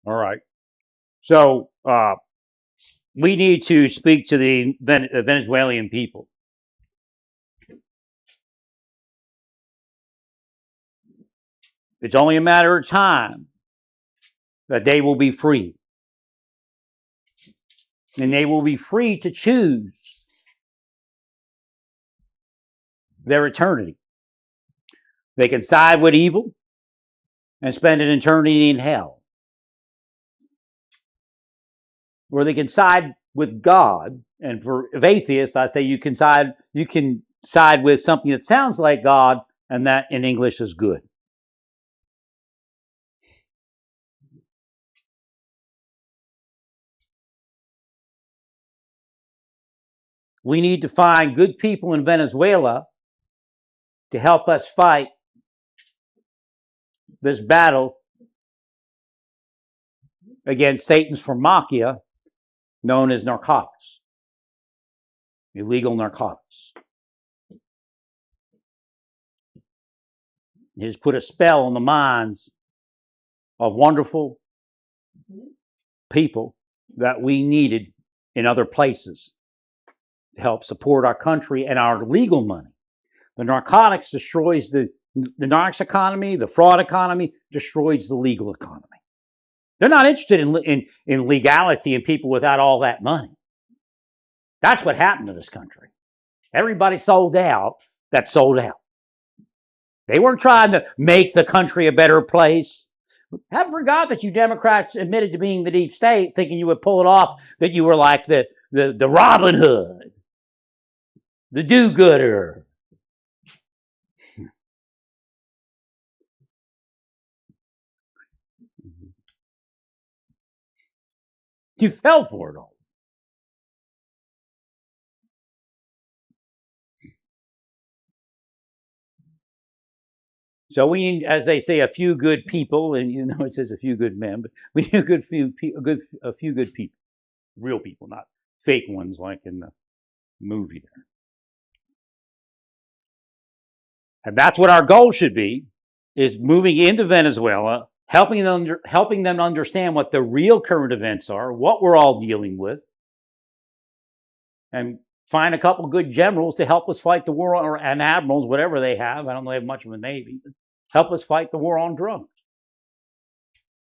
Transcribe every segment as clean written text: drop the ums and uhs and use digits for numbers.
All right. So we need to speak to the Venezuelan people. It's only a matter of time that they will be free. And they will be free to choose their eternity. They can side with evil and spend an eternity in hell. Or they can side with God. And for atheists, I say you can side with something that sounds like God, and that in English is good. We need to find good people in Venezuela to help us fight this battle against Satan's pharmakia known as narcotics, illegal narcotics. It has put a spell on the minds of wonderful people that we needed in other places to help support our country and our legal money. The narcotics destroys the narcotics economy, the fraud economy destroys the legal economy. They're not interested in legality and people without all that money. That's what happened to this country. Everybody sold out that sold out. They weren't trying to make the country a better place. Have forgot that you Democrats admitted to being the deep state, thinking you would pull it off, that you were like the Robin Hood, the do-gooder. You fell for it all. So we need, as they say, a few good people, and you know it says a few good men, but we need a few good people, real people, not fake ones like in the movie there. And that's what our goal should be: is moving into Venezuela, helping them understand what the real current events are, what we're all dealing with, and find a couple good generals to help us fight the war, and admirals, whatever they have. I don't know if they have much of a navy, but help us fight the war on drugs.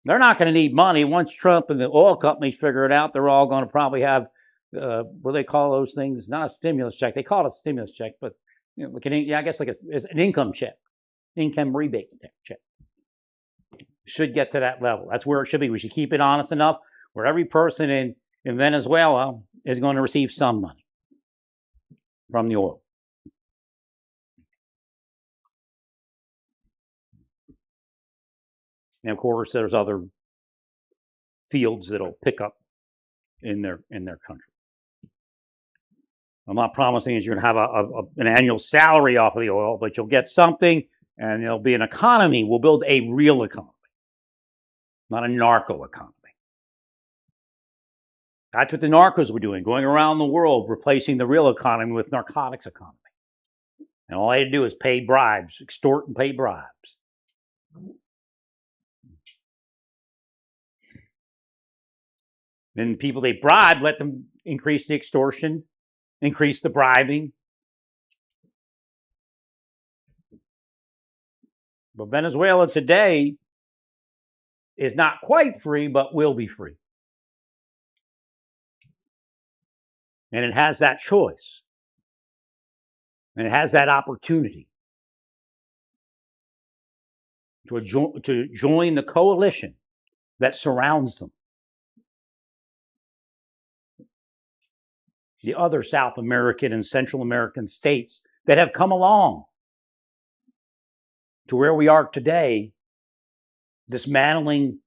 They're not going to need money. Once Trump and the oil companies figure it out, they're all going to probably have, what do they call those things? Not a stimulus check. They call it a stimulus check, but you know, I guess like it's an income check, income rebate check. Should get to that level. That's where it should be. We should keep it honest enough where every person in Venezuela is going to receive some money from the oil. And of course, there's other fields that'll pick up in their country. I'm not promising that you're going to have an annual salary off of the oil, but you'll get something, and there'll be an economy. We'll build a real economy, not a narco economy. That's what the narcos were doing, going around the world, replacing the real economy with narcotics economy. And all they had to do is pay bribes, extort and pay bribes. Then people they bribe, let them increase the extortion, increase the bribing. But Venezuela today is not quite free, but will be free. And it has that choice. And it has that opportunity to join the coalition that surrounds them. The other South American and Central American states that have come along to where we are today, dismantling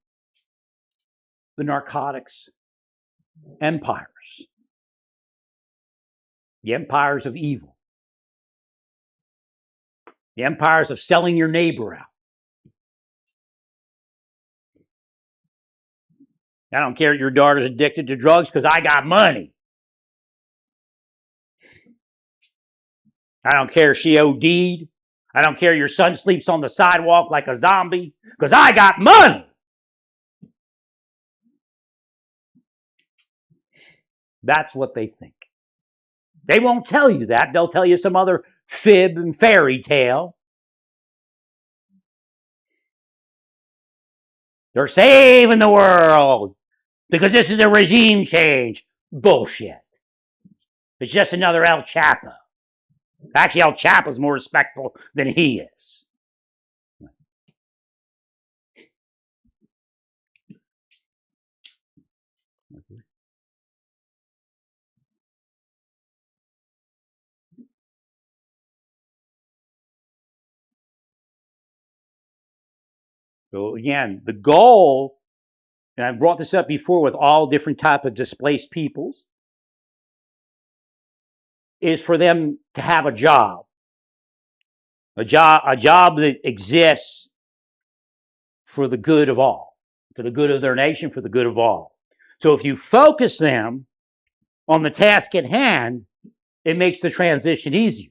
the narcotics empires, the empires of evil, the empires of selling your neighbor out. I don't care if your daughter's addicted to drugs because I got money. I don't care if she OD'd. I don't care your son sleeps on the sidewalk like a zombie because I got money. That's what they think. They won't tell you that. They'll tell you some other fib and fairy tale. They're saving the world because this is a regime change. Bullshit. It's just another El Chapo. Actually, El Chapo's more respectable than he is. So again, the goal, and I've brought this up before with all different type of displaced peoples, is for them to have a job that exists for the good of all, for the good of their nation, for the good of all. So if you focus them on the task at hand, it makes the transition easier,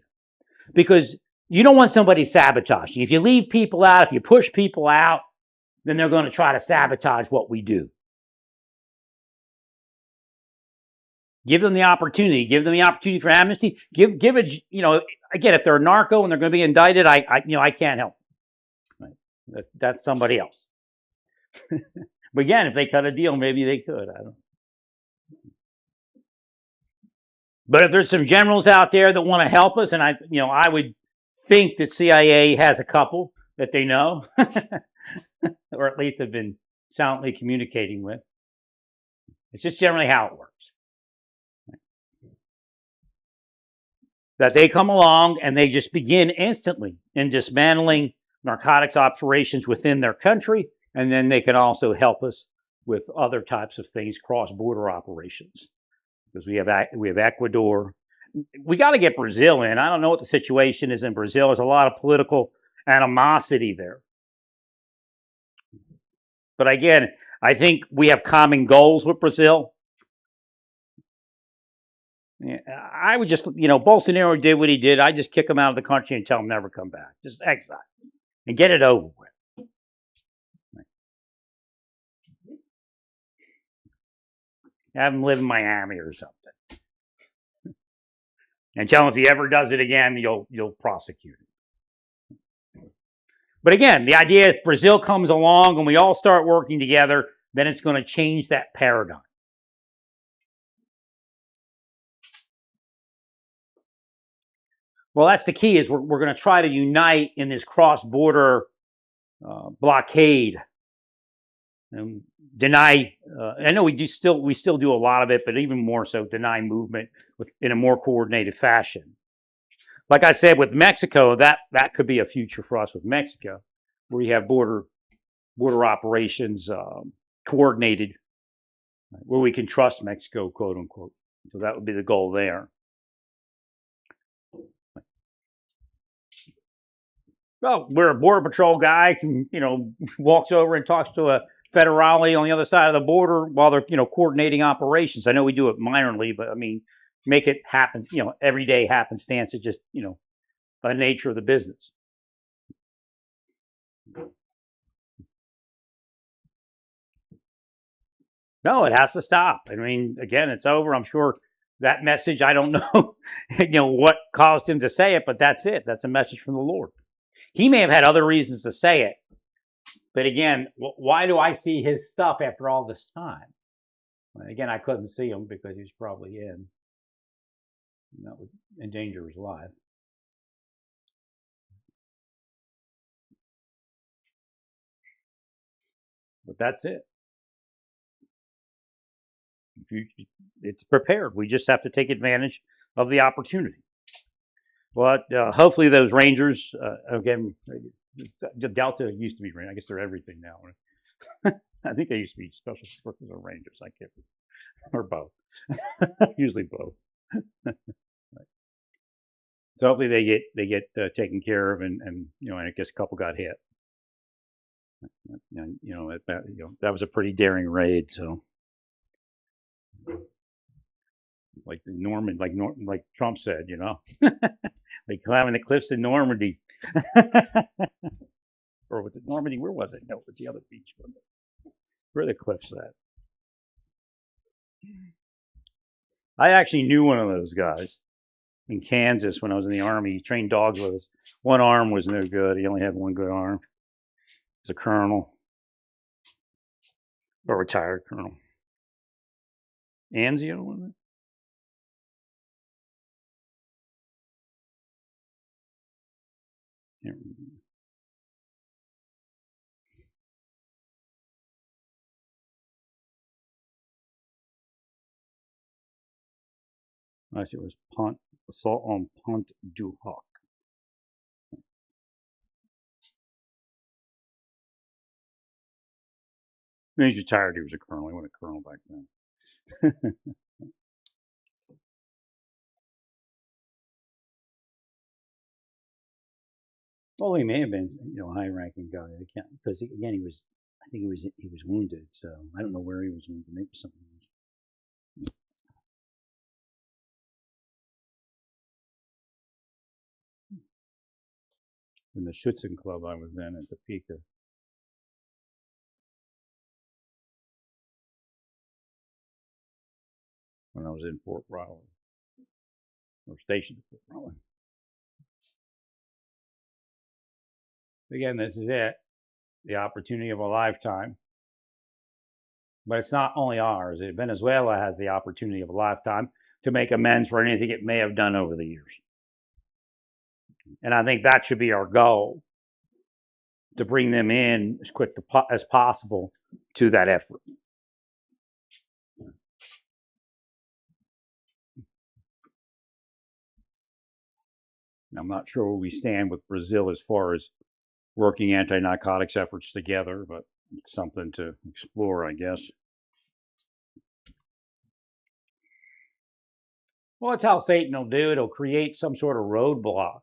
because you don't want somebody sabotaging. If you leave people out, if you push people out, then they're going to try to sabotage what we do. Give them the opportunity. Give them the opportunity for amnesty. Give it. Again, if they're a narco and they're going to be indicted, I can't help. Right? That's somebody else. But again, if they cut a deal, maybe they could. I don't know. But if there's some generals out there that want to help us, and I would think that CIA has a couple that they know, or at least have been silently communicating with. It's just generally how it works. That they come along and they just begin instantly in dismantling narcotics operations within their country, and then they can also help us with other types of things, cross-border operations. Because we have Ecuador. We got to get Brazil in. I don't know what the situation is in Brazil. There's a lot of political animosity there. But again, I think we have common goals with Brazil. I would just, Bolsonaro did what he did. I just kick him out of the country and tell him never come back. Just exile and get it over with. Have him live in Miami or something. And tell him if he ever does it again, you'll prosecute him. But again, the idea if Brazil comes along and we all start working together, then it's going to change that paradigm. Well, that's the key, is we're going to try to unite in this cross-border blockade and deny. I know we still do a lot of it, but even more so, deny movement in a more coordinated fashion. Like I said, with Mexico, that could be a future for us with Mexico, where you have border operations coordinated, where we can trust Mexico, quote unquote. So that would be the goal there. Well, where a border patrol guy can, walks over and talks to a federale on the other side of the border while they're, coordinating operations. I know we do it minorly, but I mean, make it happen, everyday happenstance. It just, by the nature of the business. No, it has to stop. I mean, again, it's over. I'm sure that message, I don't know, what caused him to say it, but that's it. That's a message from the Lord. He may have had other reasons to say it, but again, why do I see his stuff after all this time? And again, I couldn't see him because he was probably in. That would endanger his life. But that's it. It's prepared. We just have to take advantage of the opportunity. But hopefully those Rangers, again, Delta used to be Rangers. I guess they're everything now. I think they used to be Special Forces or Rangers. I can't remember. Or both. Usually both. So hopefully they get taken care of, and I guess a couple got hit. And that was a pretty daring raid. So like Norman, like Trump said, they climbing the cliffs in Normandy. Or was it Normandy? Where was it? No, it's the other beach. Where are the cliffs at? I actually knew one of those guys in Kansas when I was in the Army. He trained dogs with us. One arm was no good. He only had one good arm. He was a colonel, a retired colonel. Anzio, wasn't it? Can't remember. I see it was assault on Pont du Hoc. When he's retired, he was a colonel. He wasn't a colonel back then. Well, he may have been, a high-ranking guy. I can't because again, I think he was wounded. So I don't know where he was wounded. Maybe something else. In the Schützen Club I was in at Topeka. When I was in Fort Riley, or stationed at Fort Riley. Again, this is it, the opportunity of a lifetime. But it's not only ours. Venezuela has the opportunity of a lifetime to make amends for anything it may have done over the years. And I think that should be our goal, to bring them in as quick as possible to that effort. I'm not sure where we stand with Brazil as far as working anti-narcotics efforts together, but it's something to explore, I guess. Well, that's how Satan will do it. He'll create some sort of roadblock.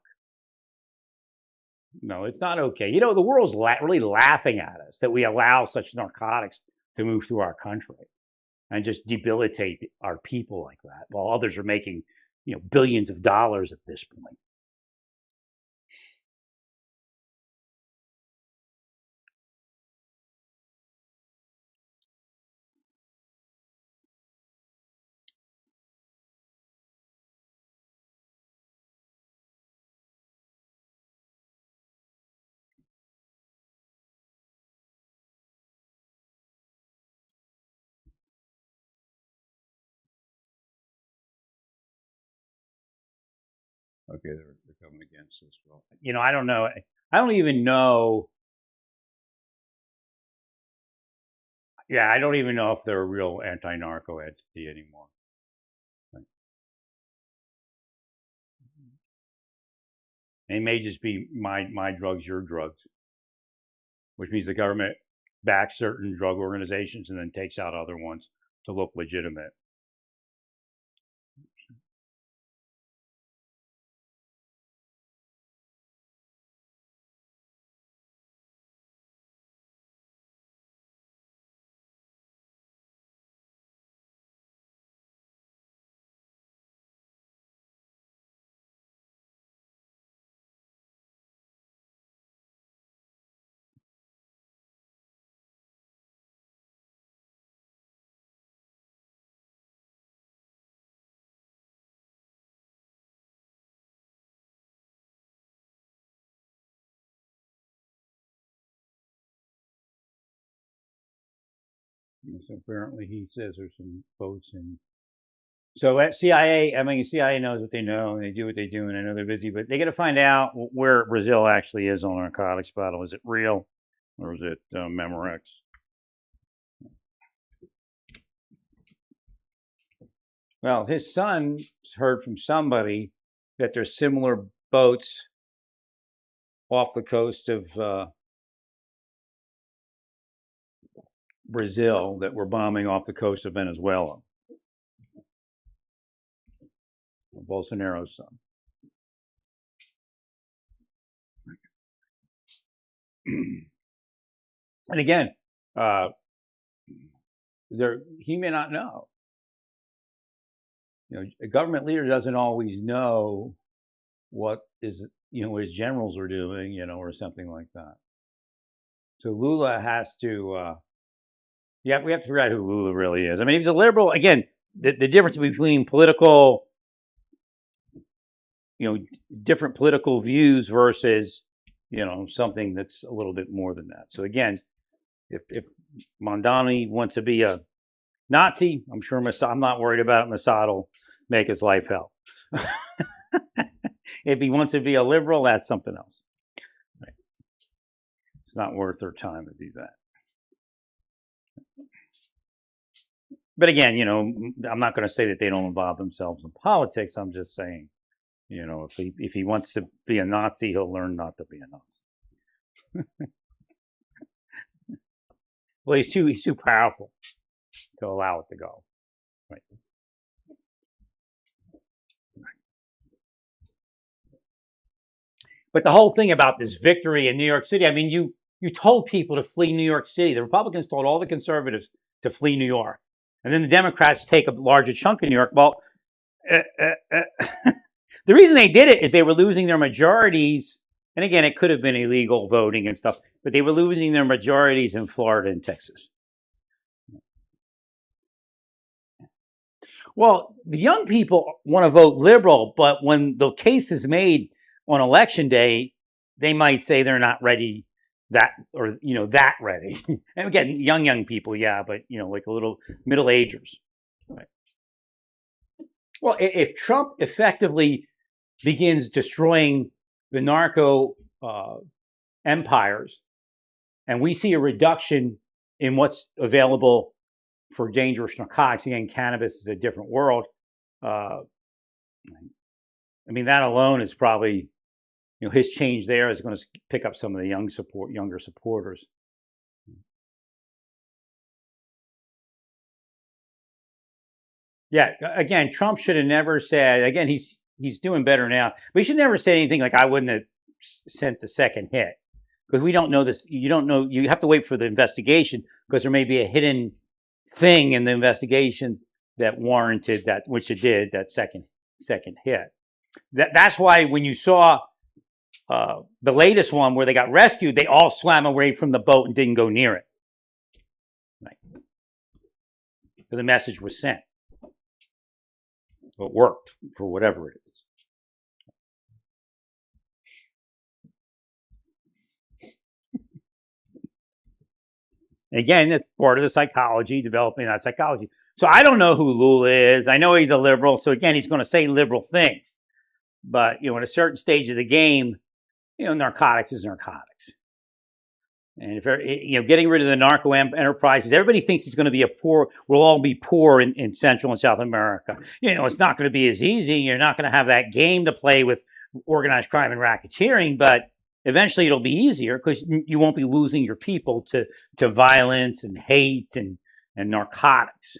No, it's not okay. The world's really laughing at us that we allow such narcotics to move through our country and just debilitate our people like that, while others are making, billions of dollars at this point. Okay, they're coming against us. Well, I don't know. I don't even know. Yeah, I don't even know if they're a real anti-narco entity anymore. Right. They may just be my drugs, your drugs, which means the government backs certain drug organizations and then takes out other ones to look legitimate. So apparently he says there's some votes in. So at CIA, CIA knows what they know, and they do what they do, and I know they're busy, but they got to find out where Brazil actually is on the narcotics battle. Is it real, or is it Memorex? Well, his son heard from somebody that there's similar boats off the coast of Brazil that were bombing off the coast of Venezuela. Bolsonaro's son. And again, he may not know. A government leader doesn't always know what is, what his generals are doing, or something like that. So Lula has to, we have to figure out who Lula really is. I mean, he's a liberal. Again, the difference between political, different political views versus, something that's a little bit more than that. So again, if Mondani wants to be a Nazi, I'm sure I'm not worried about it. Mossad will make his life hell. If he wants to be a liberal, that's something else. Right. It's not worth their time to do that. But again, I'm not going to say that they don't involve themselves in politics. I'm just saying, if he wants to be a Nazi, he'll learn not to be a Nazi. Well, he's too powerful to allow it to go. Right. But the whole thing about this victory in New York City, I mean, you told people to flee New York City. The Republicans told all the conservatives to flee New York. And then the Democrats take a larger chunk of New York. Well, the reason they did it is they were losing their majorities. And again, it could have been illegal voting and stuff, but they were losing their majorities in Florida and Texas. Well, the young people want to vote liberal, but when the case is made on election day, they might say they're not ready that ready. And again, young people, yeah, but like a little middle-agers. Right. Well, if Trump effectively begins destroying the narco empires, and we see a reduction in what's available for dangerous narcotics, again, cannabis is a different world. I mean, that alone is probably, his change there is going to pick up some of the younger supporters. Yeah, again, Trump should have never said. Again, he's doing better now, but he should never say anything like, "I wouldn't have sent the second hit," because we don't know this. You don't know. You have to wait for the investigation because there may be a hidden thing in the investigation that warranted that, which it did, that second hit. That's why when you saw the latest one where they got rescued, they all swam away from the boat and didn't go near it. Right. So the message was sent. It worked for whatever it is. Again, that's part of the psychology, developing that psychology. So I don't know who Lula is. I know he's a liberal. So again, he's going to say liberal things. But, at a certain stage of the game, narcotics is narcotics. And if getting rid of the narco enterprises, everybody thinks it's going to be we'll all be poor in Central and South America. It's not going to be as easy. You're not going to have that game to play with organized crime and racketeering, but eventually it'll be easier because you won't be losing your people to violence and hate and narcotics.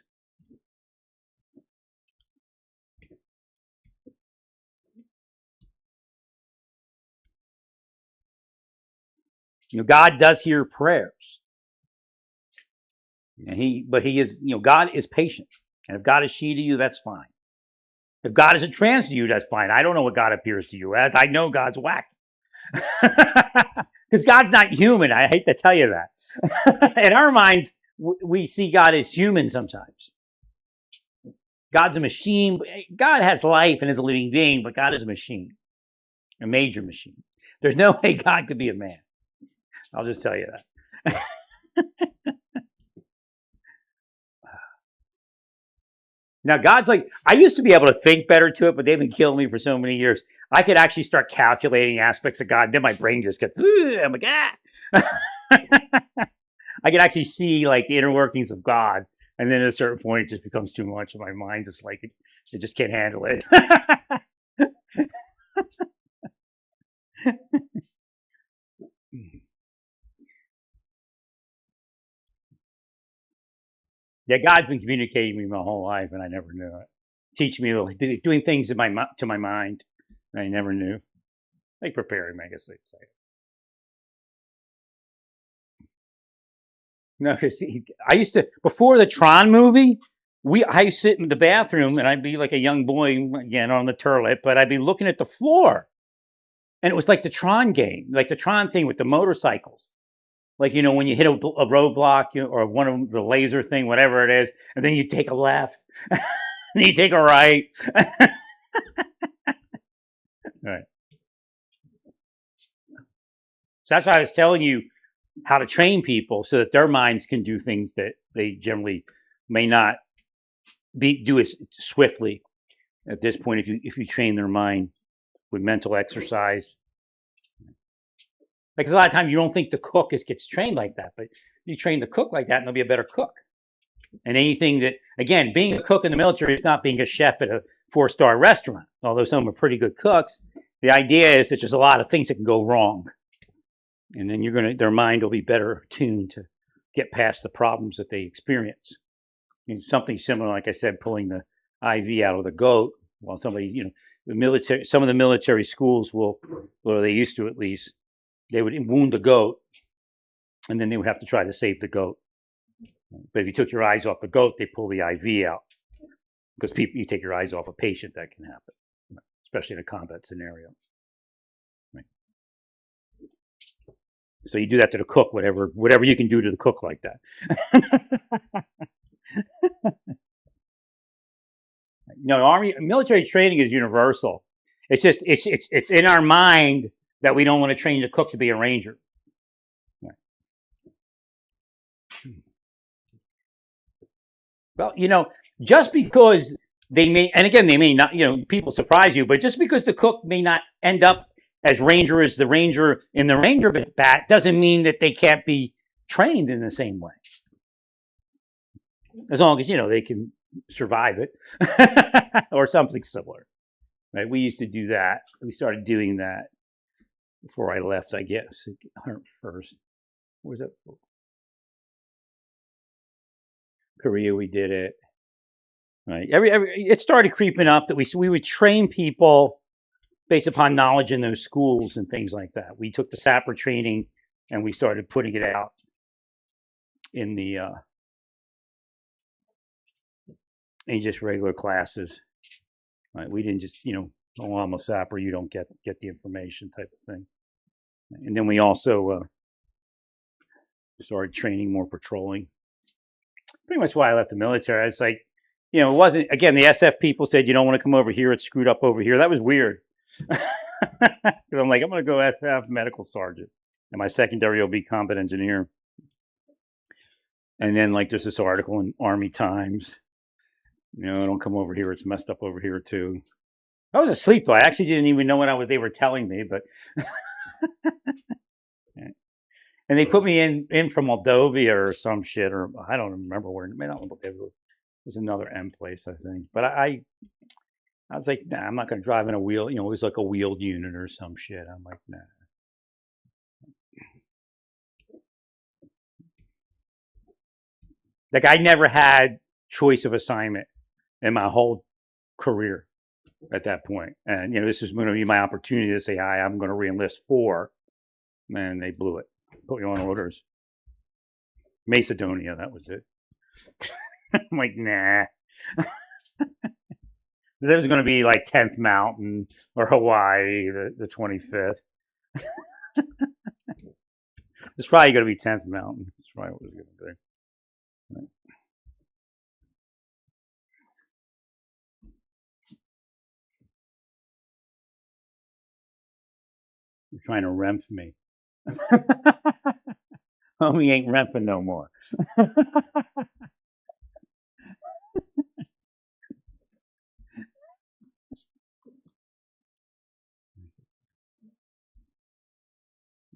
God does hear prayers. And God is patient. And if God is she to you, that's fine. If God is a trans to you, that's fine. I don't know what God appears to you as. I know God's whack. Because God's not human. I hate to tell you that. In our minds, we see God as human sometimes. God's a machine. God has life and is a living being, but God is a machine, a major machine. There's no way God could be a man. I'll just tell you that. Now, God's like, I used to be able to think better to it, but they've been killing me for so many years. I could actually start calculating aspects of God. Then my brain just gets, I'm like, ah. I could actually see like the inner workings of God. And then at a certain point, it just becomes too much. And my mind just like, it just can't handle it. Yeah, God's been communicating with me my whole life, and I never knew it. Teaching me, doing things to my mind that I never knew. Like preparing me, I guess they'd say. No, because I used to, before the Tron movie, I used to sit in the bathroom, and I'd be like a young boy, again, on the toilet, but I'd be looking at the floor. And it was like the Tron game, like the Tron thing with the motorcycles. Like, when you hit a roadblock or one of the laser thing, whatever it is, and then you take a left, Then you take a right. Right. So that's why I was telling you how to train people so that their minds can do things that they generally may not do as swiftly at this point if you train their mind with mental exercise. Because a lot of times you don't think the cook gets trained like that, but you train the cook like that and they'll be a better cook. And anything that, again, being a cook in the military is not being a chef at a 4-star restaurant, although some are pretty good cooks. The idea is that there's a lot of things that can go wrong. And then their mind will be better tuned to get past the problems that they experience. I mean, something similar, like I said, pulling the IV out of the goat. While somebody, some of the military schools will, or they used to at least, they would wound the goat, and then they would have to try to save the goat. But if you took your eyes off the goat, they pull the IV out. Because you take your eyes off a patient, that can happen, especially in a combat scenario. Right. So you do that to the cook, whatever you can do to the cook like that. No, military training is universal. It's just it's in our mind that we don't want to train the cook to be a ranger. Right. Well, just because they may not, people surprise you, but just because the cook may not end up as ranger as the ranger in the ranger bat doesn't mean that they can't be trained in the same way. As long as, they can survive it or something similar. Right? We used to do that. We started doing that before I left, I guess. 101st. What was it? Korea, we did it. Right. It started creeping up that we would train people based upon knowledge in those schools and things like that. We took the sapper training and we started putting it out in just regular classes. Right. We didn't just, oh, I'm a sapper, you don't get the information type of thing. And then we also started training more patrolling. Pretty much why I left the military. It's like, it wasn't, again, the SF people said, you don't want to come over here. It's screwed up over here. That was weird. Because I'm like, I'm going to go SF medical sergeant. And my secondary will be combat engineer. And then, there's this article in Army Times. Don't come over here. It's messed up over here, too. I was asleep, though. I actually didn't even know what they were telling me. But and they put me in from Moldova or some shit. Or I don't remember where. Not Moldova. It was another M place, I think. But I was like, nah, I'm not going to drive in a wheel. It was like a wheeled unit or some shit. I'm like, nah. I never had choice of assignment in my whole career at that point. And, this is going to be my opportunity to say, hi, I'm going to re-enlist for. And they blew it. Put me on orders. Macedonia, that was it. I'm like, nah. There was going to be 10th Mountain or Hawaii, the 25th. It's probably going to be 10th Mountain. That's probably what it was going to be. Right. You're trying to remp me. Oh, we ain't remping no more.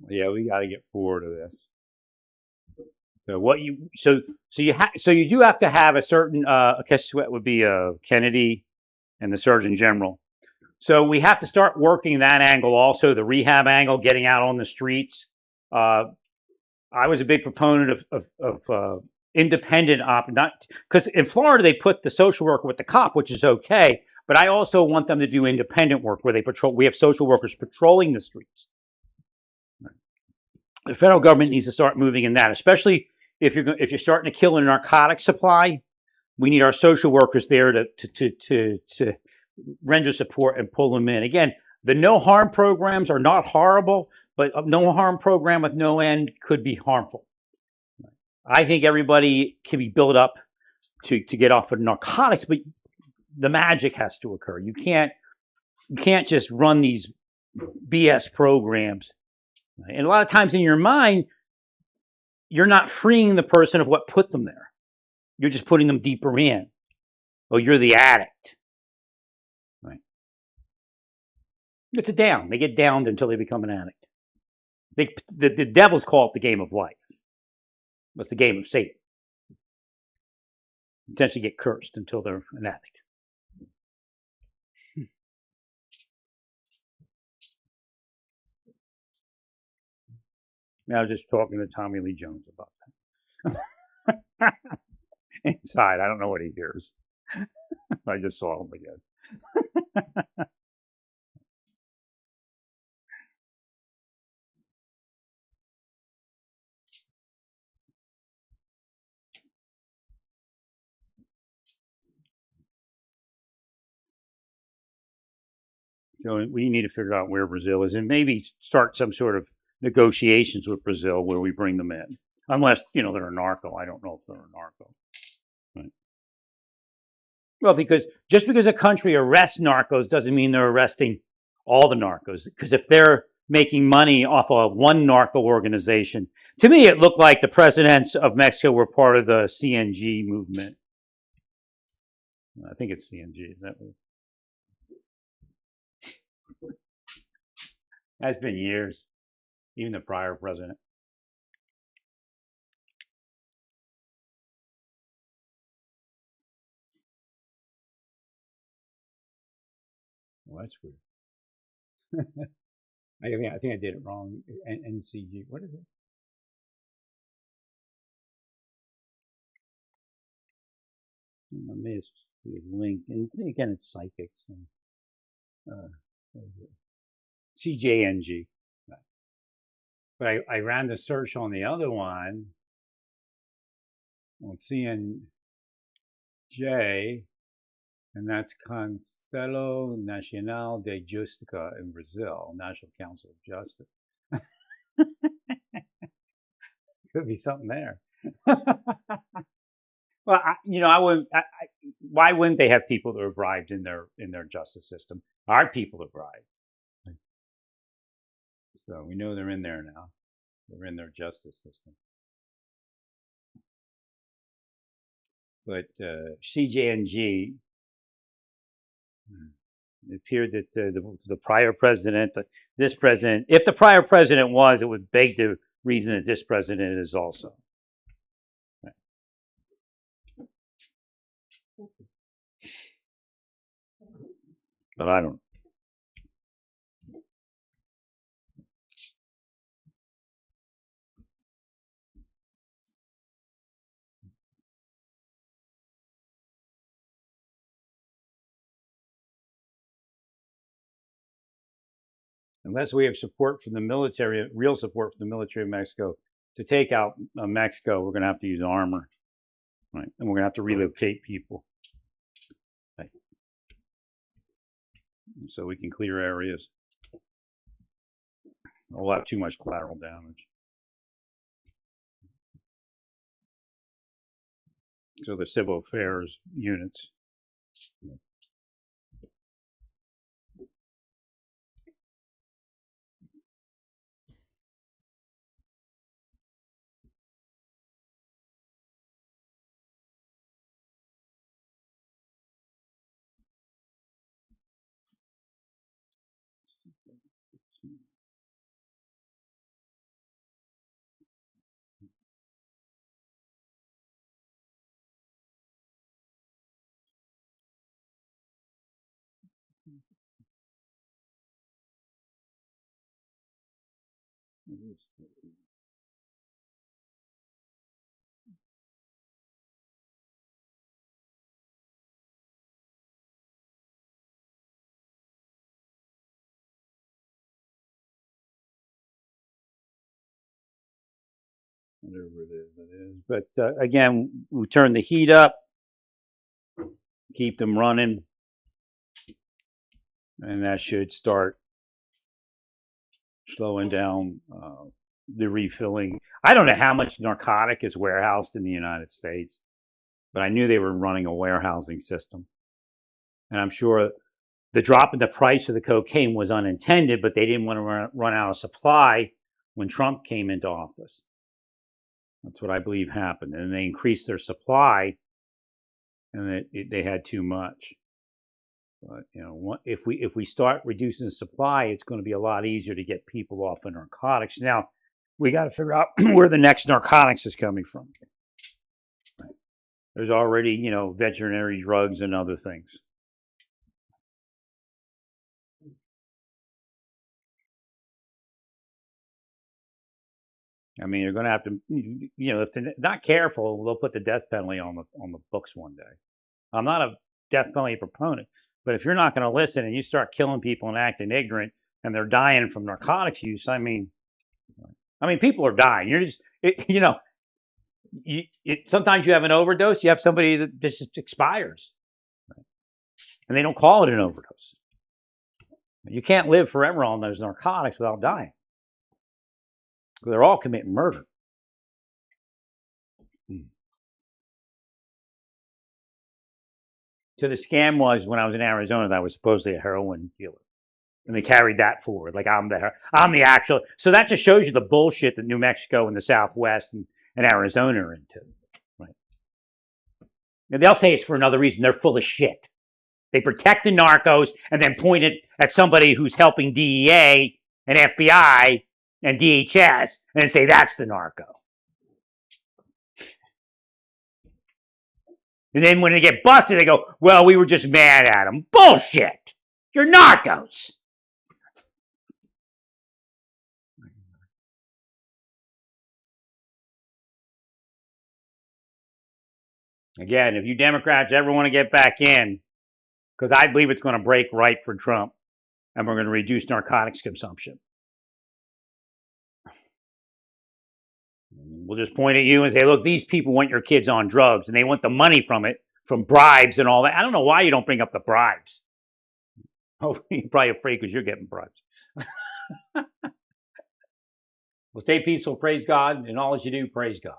Yeah, we got to get forward to this. So you do have to have a certain I guess what would be Kennedy and the Surgeon General. So we have to start working that angle also, the rehab angle, getting out on the streets. I was a big proponent of independent not because in Florida they put the social worker with the cop, which is okay, but I also want them to do independent work where they patrol. We have social workers patrolling the streets. The federal government needs to start moving in that, especially if you're starting to kill a narcotic supply. We need our social workers there to render support and pull them in. Again, the no harm programs are not horrible, but a no harm program with no end could be harmful. I think everybody can be built up to get off of narcotics, but the magic has to occur. You can't just run these BS programs. And a lot of times in your mind, you're not freeing the person of what put them there. You're just putting them deeper in. Oh, you're the addict. Right? It's a down. They get downed until they become an addict. The devils call it the game of life. It's the game of Satan. Potentially get cursed until they're an addict. I was just talking to Tommy Lee Jones about that. Inside, I don't know what he hears. I just saw him again. So we need to figure out where Brazil is and maybe start some sort of negotiations with Brazil where we bring them in. Unless, they're a narco. I don't know if they're a narco. Right. Well, just because a country arrests narcos doesn't mean they're arresting all the narcos. Because if they're making money off of one narco organization, to me it looked like the presidents of Mexico were part of the CNG movement. I think it's CNG. Is that what? That's been years. Even the prior president. Well, that's weird. I think I did it wrong. NCG. What is it? I missed the link. And again, it's psychics. CJNG. But I ran the search on the other one on CNJ, and that's Conselho Nacional de Justiça in Brazil, National Council of Justice. Could be something there. Well, I wouldn't. Why wouldn't they have people that are bribed in their justice system? Our people are bribed. So we know they're in there now. They're in their justice system. But CJNG, it appeared that the prior president, this president, if the prior president was, it would beg the reason that this president is also. Right. But I don't. Unless we have support from the military, real support from the military of Mexico to take out Mexico, we're going to have to use armor, right? And we're going to have to relocate people, right? So we can clear areas. We'll have too much collateral damage. So the civil affairs units. Whatever it is. But again, we turn the heat up, keep them running, and that should start slowing down the refilling. I don't know how much narcotic is warehoused in the United States. but I knew they were running a warehousing system. And I'm sure the drop in the price of the cocaine was unintended, but they didn't want to run out of supply when Trump came into office. That's what I believe happened. And they increased their supply, and they had too much. But if we start reducing the supply, it's going to be a lot easier to get people off of narcotics. Now, we got to figure out where the next narcotics is coming from. There's already, veterinary drugs and other things. I mean, you're going to have to, if they're not careful, they'll put the death penalty on the books one day. I'm not a death penalty proponent, but if you're not going to listen and you start killing people and acting ignorant, and they're dying from narcotics use, I mean, people are dying. You're just, sometimes you have an overdose. You have somebody that just expires, and they don't call it an overdose. You can't live forever on those narcotics without dying. They're all committing murder. So the scam was, when I was in Arizona, that I was supposedly a heroin dealer, and they carried that forward, like I'm the actual. So that just shows you the bullshit that New Mexico and the Southwest and Arizona are into, right? And they'll say it's for another reason. They're full of shit. They protect the narcos and then point it at somebody who's helping DEA and FBI and DHS and say that's the narco. And then when they get busted, they go, well, we were just mad at them. Bullshit. You're narcos. Again, if you Democrats ever want to get back in, because I believe it's going to break right for Trump, and we're going to reduce narcotics consumption. We'll just point at you and say, look, these people want your kids on drugs, and they want the money from it, from bribes and all that. I don't know why you don't bring up the bribes. Oh, you're probably afraid because you're getting bribes. Well, stay peaceful, praise God, and all that you do, praise God.